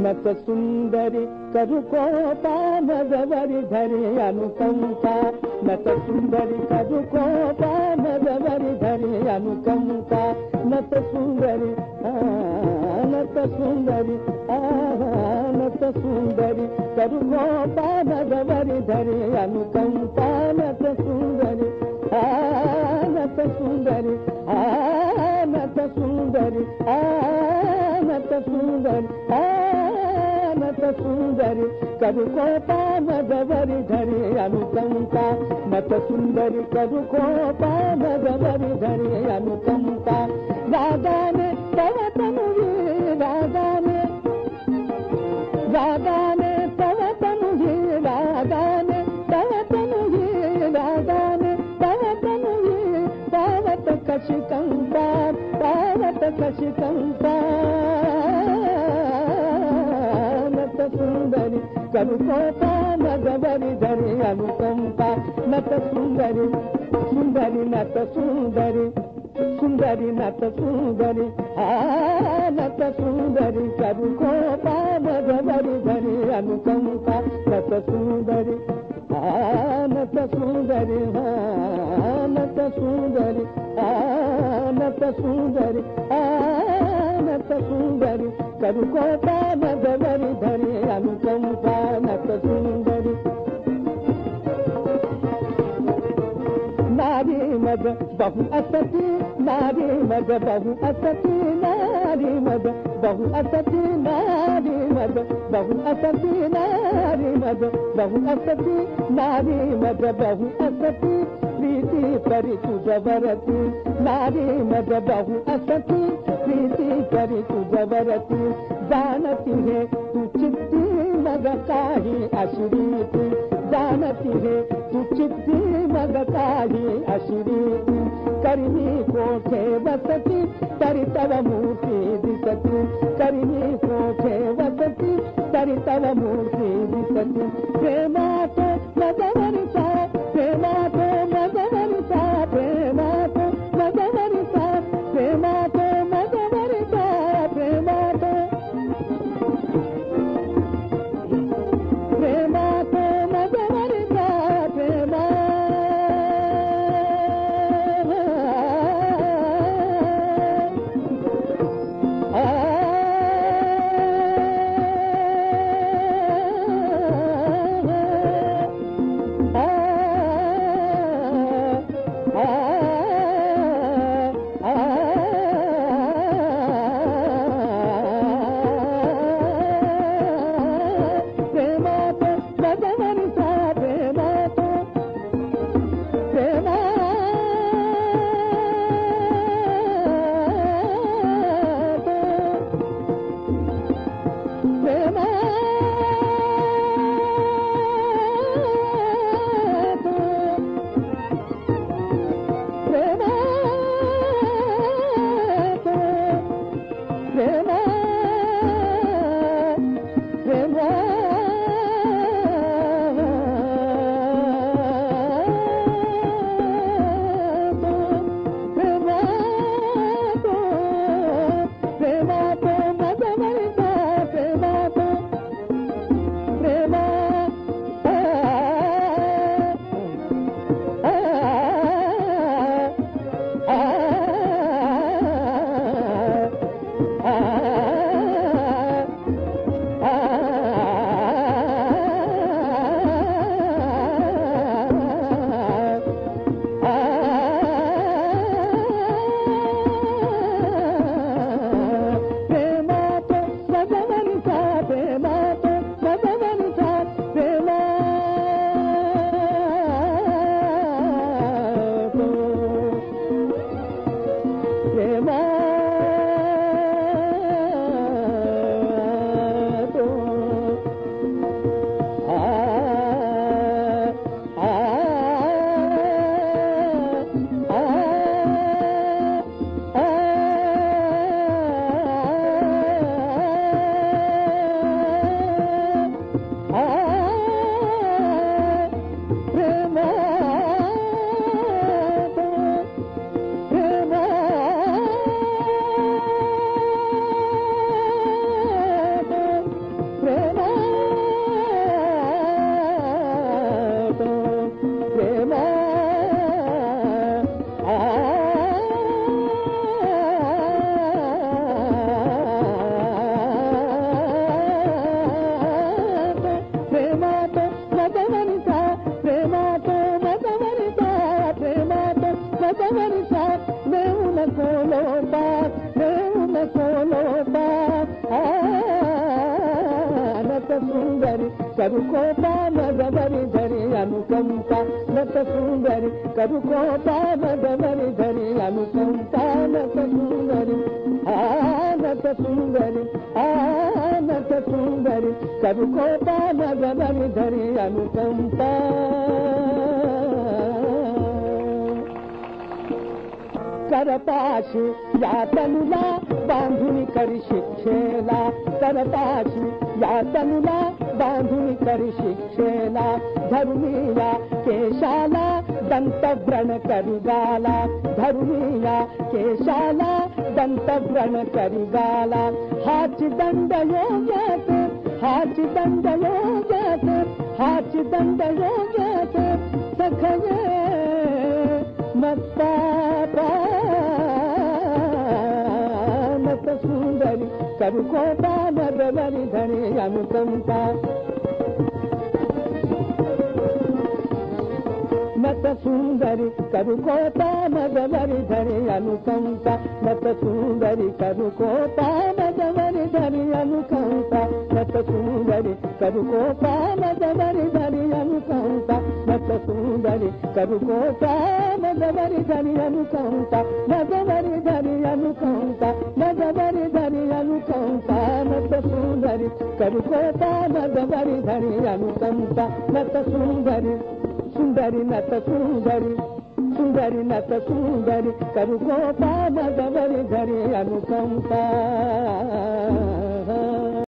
నత సుందరి కరుకోపానదవరి ధరి అనుకంప నత సుందరి కరుకోపానదవరి ధరి అనుకంప నత సుందరి నత సుందరి నత సుందరి కరుకోపానదవరి ధరి అనుకంప నత సుందరి నత సుందరి నత సుందరి నత సుందరి నత సుందరి కరుకోపానదవరి ధరి అనుకంప నత సుందరి కరుకోపానదవరి ధరి అనుకంప రాగానే తవతను రాగానే రాగానే తవతను రాగానే తవతను రాగానే తవతను పావత కషికంప పావత కషికంప నత సుందరి కరుకోపానదవరి ధరి అనుకంప నత సుందరి సుందరి నత సుందరి సుందరి నత సుందరి నత సుందరి కరుకోపానదవరి ధరి అనుకంప నత సుందరి నత సుందరి నత సుందరి నత సుందరి నత సుందరి కరుకోపానదవరి ధరి అనుకంప నత సుందరి नारी मद बहु असती नारी मद बहु असती नारी मद बहु असती नारी मद बहु असती नारी मद बहु असती नारी मद बहु असती प्रीति करी तुझवरती नारी मद बहु असती प्रीति करी तुझवरती जानती है तू चित्ती मग काही अश्रीती जानती है तू चित्ती मग काही अश्रीती करिनी कोठे वसती तरी तव मूर्ति दिसती करिनी कोठे वसती तरी तव मूर्ति दिसती प्रेमातो मदवरिता प्रेमातो मदवरिता प्रेमातो मदवरिता प्रेमातो मदवरिता प्रेमातो प्रेमातो मदवरिता प्रेमा కరుకోప మదవరి ధరి అనుకంప నత సుందరి కరుకోప మదవరి ధరి అనుకంప నత సుందరి నత సుందరి నత సుందరి కరుకోప మదవరి ధరి అనుకంప करपाशी यातनुला बांधुनी करी शिक्षेला करपाशी यातनुला बांधुनी करी शिक्षेला धरुनिया केशाला दंतव्रण करी गाला धरुनिया केशाला दंतव्रण करी गाला हाची दंड योग्याते हाची दंड योग्याते हाची दंड योग्याते सखये मत्ता नत सुंदरी करुकोप मदवरि धरि अनुकंप नत सुंदरी करुकोप मदवरि धरि अनुकंप नत सुंदरी करुकोप मदवरि धरि अनुकंप नत सुंदरी करुकोप मदवरि धरि अनुकंप नत सुंदरी करुकोप मदवरि धरि अनुकंप मदवरि धरि अनुकंप मदवरि धरि अनुकंप नत सुंदरी करुकोप मदवरि धरि अनुकंप नत सुंदरी सुंदरी नत सुंदरी सुंदरी नत सुंदरी करुकोप मदवरि धरि अनुकंप